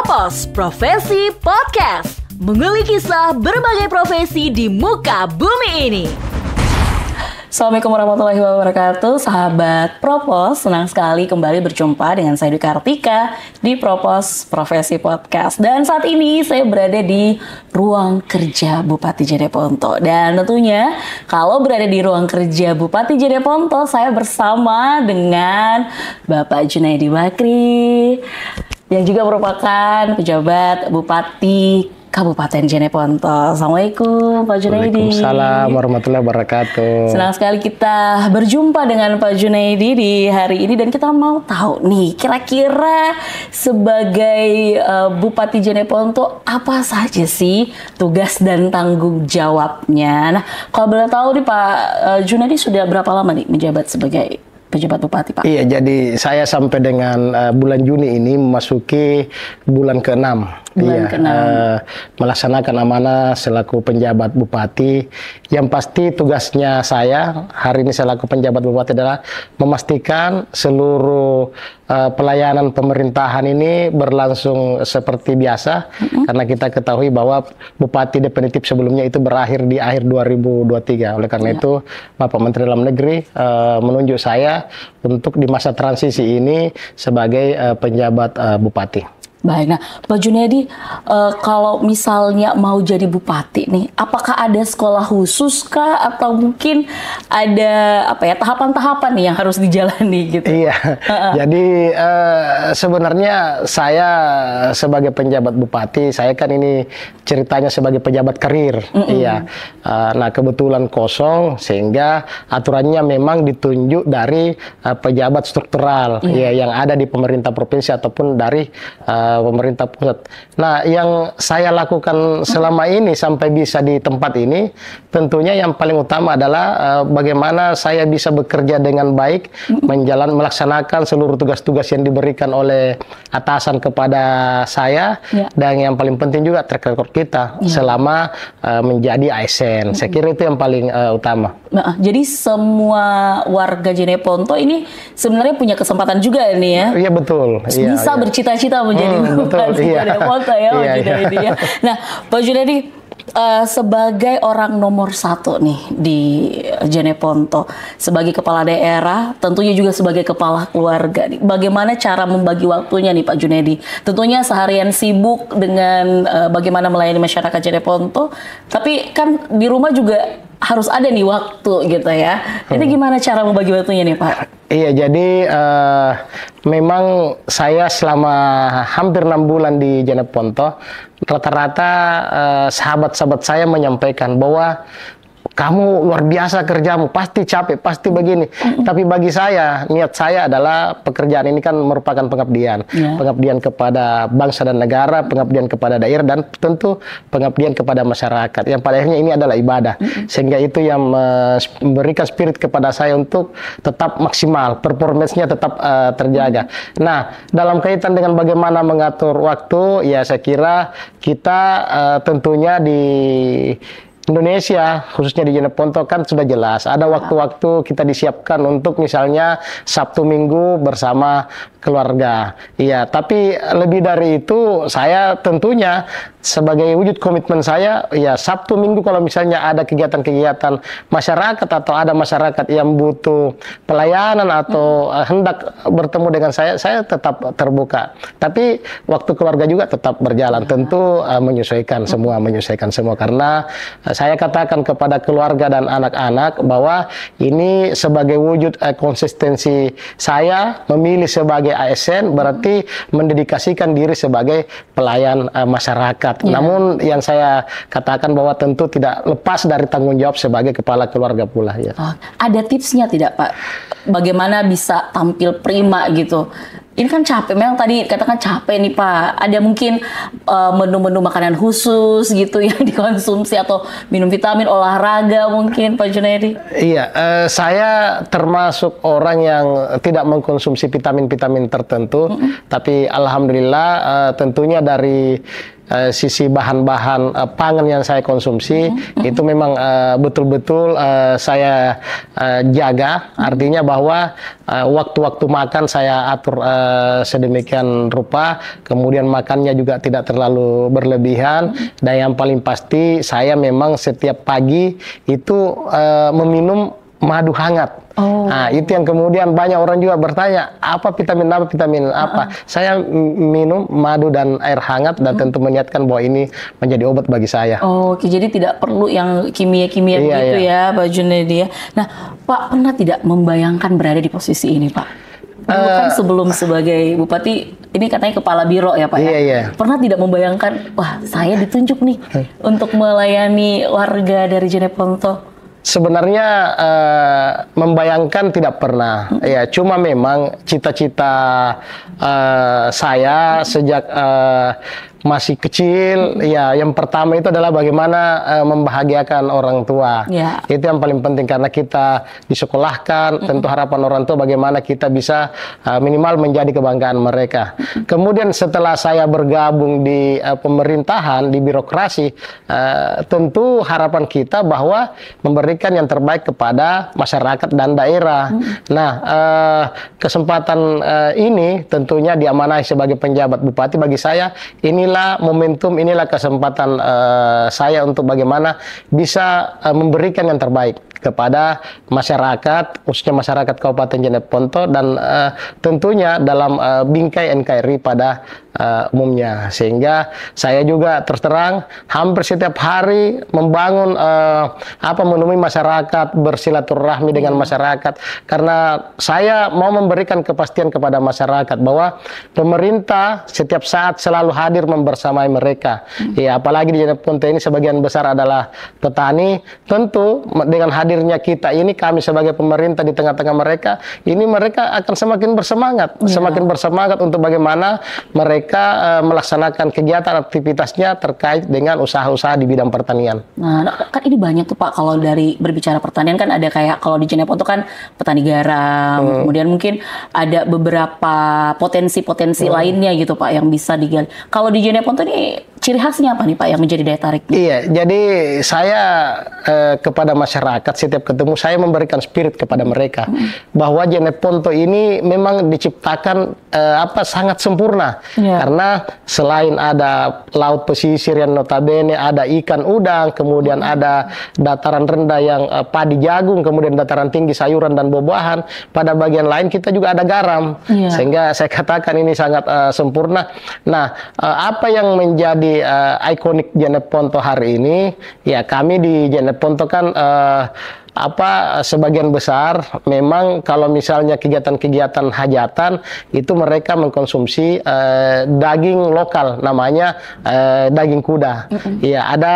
Propos Profesi Podcast, mengulik kisah berbagai profesi di muka bumi ini. Assalamualaikum warahmatullahi wabarakatuh, sahabat Propos. Senang sekali kembali berjumpa dengan saya Dwi Kartika di Propos Profesi Podcast. Dan saat ini saya berada di ruang kerja Bupati Jeneponto. Dan tentunya kalau berada di ruang kerja Bupati Jeneponto, saya bersama dengan Bapak Junaidi Bakri, yang juga merupakan pejabat Bupati Kabupaten Jeneponto. Assalamualaikum Pak Junaidi. Waalaikumsalam warahmatullahi wabarakatuh. Senang sekali kita berjumpa dengan Pak Junaidi di hari ini, dan kita mau tahu nih kira-kira sebagai Bupati Jeneponto apa saja sih tugas dan tanggung jawabnya. Nah, kalau boleh tahu nih Pak Junaidi sudah berapa lama nih menjabat sebagai pejabat bupati, Pak? Iya, jadi saya sampai dengan bulan Juni ini memasuki bulan ke-6. Melaksanakan amanah selaku penjabat bupati. Yang pasti tugasnya saya hari ini selaku penjabat bupati adalah memastikan seluruh pelayanan pemerintahan ini berlangsung seperti biasa, karena kita ketahui bahwa bupati definitif sebelumnya itu berakhir di akhir 2023. Oleh karena itu Bapak Menteri Dalam Negeri menunjuk saya untuk di masa transisi ini sebagai penjabat bupati. Baik, nah Pak Junaidi, kalau misalnya mau jadi bupati nih, apakah ada sekolah khusus kah, atau mungkin ada tahapan-tahapan nih yang harus dijalani gitu? Iya, jadi sebenarnya saya sebagai penjabat bupati, saya kan ini ceritanya sebagai pejabat karir. Iya, nah kebetulan kosong sehingga aturannya memang ditunjuk dari pejabat struktural ya, yang ada di pemerintah provinsi ataupun dari pemerintah pusat. Nah, yang saya lakukan selama ini sampai bisa di tempat ini, tentunya yang paling utama adalah bagaimana saya bisa bekerja dengan baik, melaksanakan seluruh tugas-tugas yang diberikan oleh atasan kepada saya, dan yang paling penting juga track record kita selama menjadi ASN. Saya kira itu yang paling utama. Nah, jadi semua warga Jeneponto ini sebenarnya punya kesempatan juga nih ya? Iya, betul. Bisa bercita-cita menjadi bupati Jeneponto ya, Pak Junaidi ya. Nah, Pak Junaidi, sebagai orang nomor 1 nih di Jeneponto, sebagai kepala daerah, tentunya juga sebagai kepala keluarga nih, bagaimana cara membagi waktunya nih Pak Junaidi? Tentunya seharian sibuk dengan bagaimana melayani masyarakat Jeneponto, tapi kan di rumah juga harus ada nih waktu gitu ya. Itu gimana cara membagi waktunya nih Pak? Iya, jadi memang saya selama hampir 6 bulan di Jeneponto, rata-rata sahabat-sahabat saya menyampaikan bahwa kamu luar biasa kerjamu, pasti capek, pasti begini. Tapi bagi saya, niat saya adalah pekerjaan ini kan merupakan pengabdian. Pengabdian kepada bangsa dan negara, pengabdian kepada daerah, dan tentu pengabdian kepada masyarakat. Yang pada akhirnya ini adalah ibadah. Sehingga itu yang memberikan spirit kepada saya untuk tetap maksimal, performance-nya tetap terjaga. Nah, dalam kaitan dengan bagaimana mengatur waktu, ya saya kira kita tentunya di Indonesia, khususnya di Jeneponto kan sudah jelas. Ada waktu-waktu kita disiapkan untuk misalnya Sabtu Minggu bersama keluarga. Iya, tapi lebih dari itu saya tentunya sebagai wujud komitmen saya, ya Sabtu Minggu kalau misalnya ada kegiatan-kegiatan masyarakat atau ada masyarakat yang butuh pelayanan atau hendak bertemu dengan saya tetap terbuka. Tapi waktu keluarga juga tetap berjalan. Tentu menyesuaikan semua karena saya katakan kepada keluarga dan anak-anak bahwa ini sebagai wujud konsistensi saya memilih sebagai ASN, berarti mendedikasikan diri sebagai pelayan masyarakat. Namun yang saya katakan bahwa tentu tidak lepas dari tanggung jawab sebagai kepala keluarga pula. Ya. Ada tipsnya tidak Pak? Bagaimana bisa tampil prima gitu? Ini kan capek, memang tadi katakan capek nih Pak. Ada mungkin menu-menu makanan khusus gitu yang dikonsumsi, atau minum vitamin, olahraga mungkin Pak Junaidi? Iya, saya termasuk orang yang tidak mengkonsumsi vitamin-vitamin tertentu, tapi alhamdulillah tentunya dari sisi bahan-bahan pangan yang saya konsumsi itu memang betul-betul saya jaga. Artinya bahwa waktu-waktu makan saya atur sedemikian rupa, kemudian makannya juga tidak terlalu berlebihan, dan yang paling pasti saya memang setiap pagi itu meminum madu hangat. Nah, itu yang kemudian banyak orang juga bertanya, apa vitamin apa? Saya minum madu dan air hangat dan tentu meniatkan bahwa ini menjadi obat bagi saya. Oke, jadi tidak perlu yang kimia-kimia begitu ya, Pak Junaidi ya. Nah, Pak pernah tidak membayangkan berada di posisi ini, Pak? Bukan sebelum sebagai bupati, ini katanya kepala biro ya, Pak ya? Iya. Pernah tidak membayangkan, wah saya ditunjuk nih untuk melayani warga dari Jeneponto? Sebenarnya membayangkan tidak pernah, ya cuma memang cita-cita saya sejak masih kecil, ya yang pertama itu adalah bagaimana membahagiakan orang tua. Itu yang paling penting karena kita disekolahkan, tentu harapan orang tua bagaimana kita bisa minimal menjadi kebanggaan mereka. Kemudian setelah saya bergabung di pemerintahan, di birokrasi, tentu harapan kita bahwa memberikan yang terbaik kepada masyarakat dan daerah. Nah, kesempatan ini tentunya diamanahi sebagai penjabat bupati. Bagi saya inilah momentum, inilah kesempatan saya untuk bagaimana bisa memberikan yang terbaik kepada masyarakat, khususnya masyarakat Kabupaten Jeneponto dan tentunya dalam bingkai NKRI pada umumnya. Sehingga saya juga terus terang hampir setiap hari membangun menemui masyarakat, bersilaturahmi dengan masyarakat, karena saya mau memberikan kepastian kepada masyarakat bahwa pemerintah setiap saat selalu hadir membersamai mereka. Ya, apalagi di Jeneponto ini sebagian besar adalah petani. Tentu dengan hadirnya kita ini, kami sebagai pemerintah di tengah-tengah mereka, ini mereka akan semakin bersemangat untuk bagaimana mereka melaksanakan kegiatan aktivitasnya terkait dengan usaha-usaha di bidang pertanian. Nah, kan ini banyak tuh Pak, kalau dari berbicara pertanian kan ada kayak kalau di Jeneponto kan petani garam, kemudian mungkin ada beberapa potensi-potensi lainnya gitu Pak yang bisa digali. Kalau di Jeneponto ini ciri khasnya apa nih Pak yang menjadi daya tariknya? Iya, jadi saya kepada masyarakat setiap ketemu saya memberikan spirit kepada mereka bahwa Jeneponto ini memang diciptakan sangat sempurna, karena selain ada laut pesisir yang notabene ada ikan udang, kemudian ada dataran rendah yang padi jagung, kemudian dataran tinggi sayuran dan buah-buahan, pada bagian lain kita juga ada garam, sehingga saya katakan ini sangat sempurna. Nah, apa yang menjadi ikonik Jeneponto hari ini, ya kami di Jeneponto kan sebagian besar memang kalau misalnya kegiatan-kegiatan hajatan itu mereka mengkonsumsi daging lokal, namanya daging kuda. Ya, ada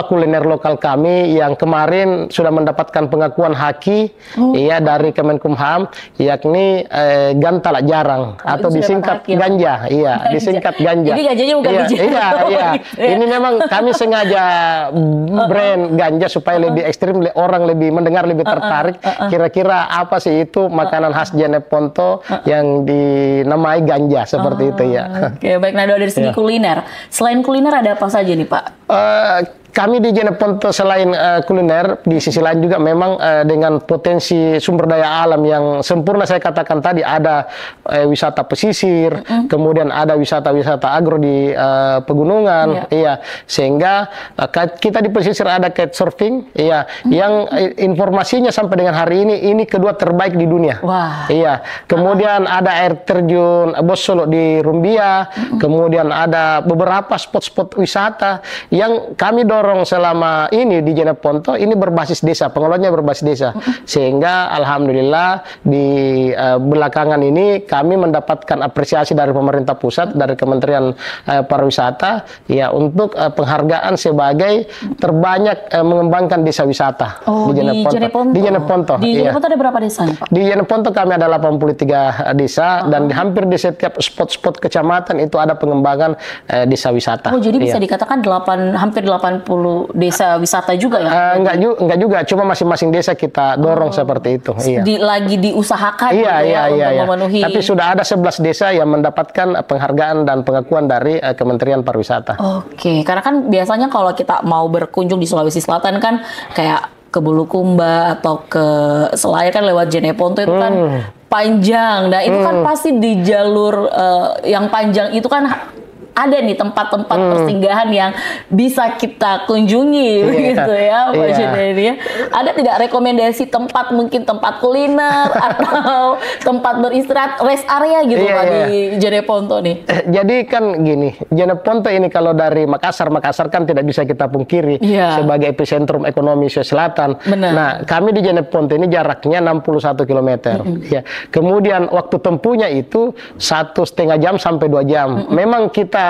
kuliner lokal kami yang kemarin sudah mendapatkan pengakuan HAKI ya dari Kemenkumham, yakni gantalak jarang atau disingkat ganja. Iya, disingkat ganja. Jadi ganjanya bukan iya. Ini memang kami sengaja brand ganja supaya lebih ekstrim, orang lebih mendengar, lebih tertarik. Kira-kira apa sih itu makanan khas Jeneponto yang dinamai ganja seperti itu ya. Oke, baik. Nah, dari segi kuliner, selain kuliner ada apa saja nih Pak? Kami di Jeneponto selain kuliner, di sisi lain juga memang dengan potensi sumber daya alam yang sempurna. Saya katakan tadi ada wisata pesisir, kemudian ada wisata-wisata agro di pegunungan, sehingga kita di pesisir ada kitesurfing, yang informasinya sampai dengan hari ini kedua terbaik di dunia. Kemudian ada air terjun Bossolo di Rumbia, kemudian ada beberapa spot-spot wisata yang kami dorong selama ini di Jeneponto ini berbasis desa, pengelolanya berbasis desa, sehingga alhamdulillah di belakangan ini kami mendapatkan apresiasi dari pemerintah pusat, dari Kementerian Pariwisata ya untuk penghargaan sebagai terbanyak mengembangkan desa wisata di Jeneponto. Di Jeneponto ada berapa desa nih Pak? Di Jeneponto kami ada 83 desa dan hampir di setiap spot-spot kecamatan itu ada pengembangan desa wisata. Jadi bisa dikatakan hampir 80 60 desa wisata juga ya? Enggak juga, cuma masing-masing desa kita dorong seperti itu. Iya. Lagi diusahakan Iya, gitu iya, untuk iya. memenuhi. Tapi sudah ada 11 desa yang mendapatkan penghargaan dan pengakuan dari Kementerian Pariwisata. Oke, karena kan biasanya kalau kita mau berkunjung di Sulawesi Selatan kan kayak ke Bulukumba atau ke Selayar kan lewat Jeneponto itu kan panjang. Nah itu kan pasti di jalur yang panjang itu kan ada nih tempat-tempat persinggahan yang bisa kita kunjungi gitu ya Pak Junaidi. Ada tidak rekomendasi tempat, mungkin tempat kuliner atau tempat beristirahat, rest area gitu Pak di Jeneponto nih? Jadi kan gini, Jeneponto ini kalau dari Makassar kan tidak bisa kita pungkiri sebagai epicentrum ekonomi Sulawesi Selatan. Benar. Nah, kami di Jeneponto ini jaraknya 61 km. Ya. Kemudian waktu tempuhnya itu 1,5 jam sampai 2 jam. Memang kita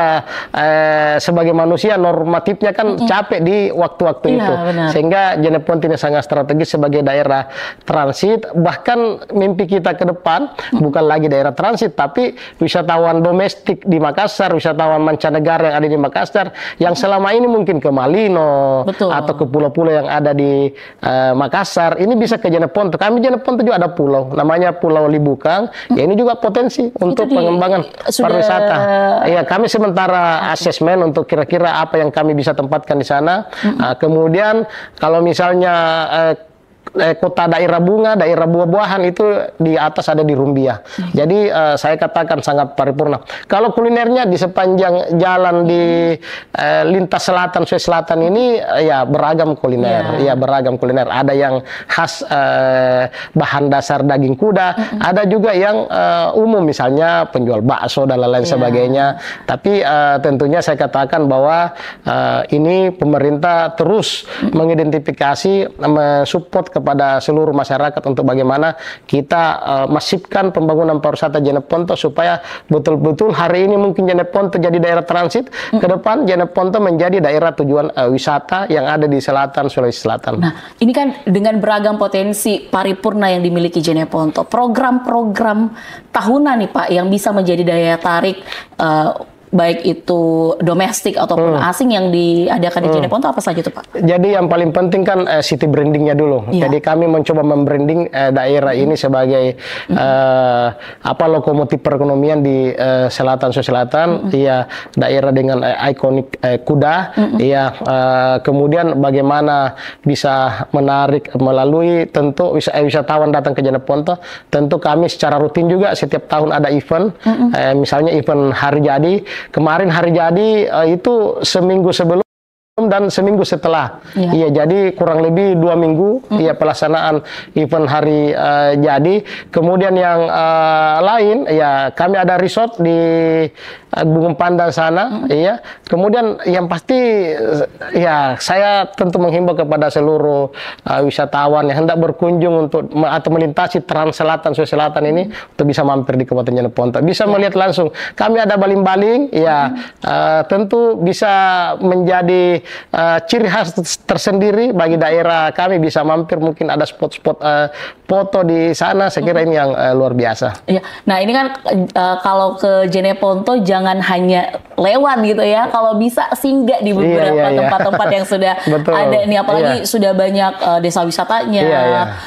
sebagai manusia normatifnya kan capek di waktu-waktu itu. Benar. Sehingga Jeneponto ini sangat strategis sebagai daerah transit. Bahkan mimpi kita ke depan bukan lagi daerah transit, tapi wisatawan domestik di Makassar, wisatawan mancanegara yang ada di Makassar, yang selama ini mungkin ke Malino atau ke pulau-pulau yang ada di Makassar, ini bisa ke Jeneponto. Kami Jeneponto juga ada pulau, namanya Pulau Libukang. Ya ini juga potensi untuk pengembangan pariwisata. Ya, kami sementara asesmen untuk kira-kira apa yang kami bisa tempatkan di sana. Kemudian kalau misalnya kota daerah bunga, daerah buah-buahan itu di atas ada di Rumbia. Jadi saya katakan sangat paripurna. Kalau kulinernya di sepanjang jalan di lintas selatan Sulawesi Selatan ini ya beragam kuliner. Ya beragam kuliner. Ada yang khas bahan dasar daging kuda, ada juga yang umum misalnya penjual bakso dan lain-lain sebagainya. Tapi tentunya saya katakan bahwa ini pemerintah terus mengidentifikasi, mensupport kepada seluruh masyarakat untuk bagaimana kita masifkan pembangunan pariwisata Jeneponto supaya betul-betul hari ini mungkin Jeneponto jadi daerah transit, ke depan Jeneponto menjadi daerah tujuan wisata yang ada di selatan Sulawesi Selatan. Nah, ini kan dengan beragam potensi paripurna yang dimiliki Jeneponto, program-program tahunan nih Pak yang bisa menjadi daya tarik baik itu domestik ataupun asing yang diadakan di Jeneponto apa saja tuh Pak? Jadi yang paling penting kan city brandingnya dulu. Jadi kami mencoba membranding daerah ini sebagai lokomotif perekonomian di selatan Sulawesi Selatan. Iya, daerah dengan ikonik kuda. Iya, kemudian bagaimana bisa menarik melalui tentu wisatawan datang ke Jeneponto. Tentu kami secara rutin juga setiap tahun ada event, misalnya event hari jadi. Kemarin hari jadi itu seminggu sebelum dan seminggu setelah. Iya, jadi kurang lebih 2 minggu pelaksanaan event hari jadi. Kemudian yang lain ya kami ada resort di Gunung Pandan sana. Iya. Kemudian yang pasti ya saya tentu menghimbau kepada seluruh wisatawan yang hendak berkunjung untuk atau melintasi Trans Selatan Sulawesi Selatan ini untuk bisa mampir di Kabupaten Jeneponto. Bisa melihat langsung. Kami ada baling-baling ya tentu bisa menjadi ciri khas tersendiri bagi daerah kami, bisa mampir, mungkin ada spot-spot foto di sana. Saya kira ini yang luar biasa. Iya. Nah ini kan kalau ke Jeneponto jangan hanya lewat gitu ya, kalau bisa singgah di beberapa tempat-tempat yang sudah ada nih, apalagi sudah banyak desa wisatanya,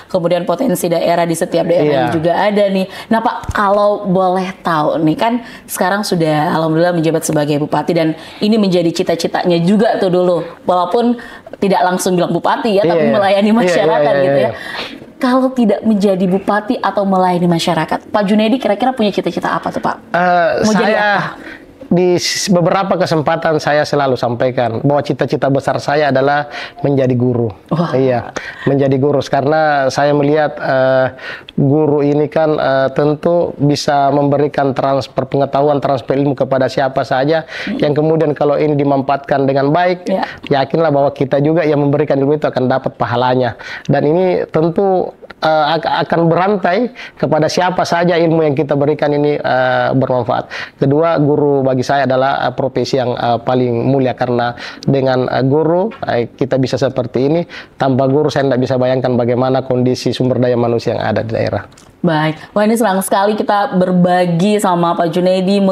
kemudian potensi daerah di setiap daerah juga ada nih. Nah Pak, kalau boleh tahu nih kan sekarang sudah alhamdulillah menjabat sebagai bupati dan ini menjadi cita-citanya juga tuh dulu. Walaupun tidak langsung bilang bupati ya, tapi melayani masyarakat gitu ya. Kalau tidak menjadi bupati atau melayani masyarakat, Pak Junaidi kira-kira punya cita-cita apa tuh Pak? Mau jadi apa? Di beberapa kesempatan saya selalu sampaikan bahwa cita-cita besar saya adalah menjadi guru. Iya, menjadi guru karena saya melihat guru ini kan tentu bisa memberikan transfer pengetahuan, transfer ilmu kepada siapa saja yang kemudian kalau ini dimanfaatkan dengan baik, yakinlah bahwa kita juga yang memberikan ilmu itu akan dapat pahalanya. Dan ini tentu akan berantai kepada siapa saja ilmu yang kita berikan ini bermanfaat. Kedua, guru bagi saya adalah profesi yang paling mulia karena dengan guru kita bisa seperti ini. Tanpa guru saya tidak bisa bayangkan bagaimana kondisi sumber daya manusia yang ada di daerah. Baik, wah ini senang sekali kita berbagi sama Pak Junaidi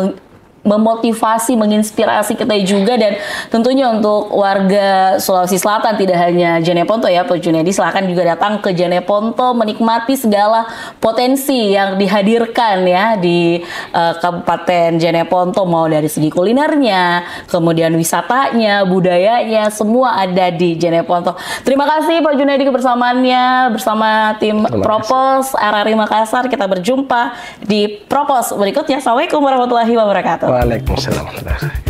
memotivasi, menginspirasi kita juga, dan tentunya untuk warga Sulawesi Selatan tidak hanya Jeneponto ya Pak Junedi, silakan juga datang ke Jeneponto menikmati segala potensi yang dihadirkan ya di Kabupaten Jeneponto, mau dari segi kulinernya, kemudian wisatanya, budayanya, semua ada di Jeneponto. Terima kasih Pak Junedi kebersamaannya bersama tim Propos RRI Makassar. Kita berjumpa di Propos berikutnya. Assalamualaikum warahmatullahi wabarakatuh. Waalaikumsalam.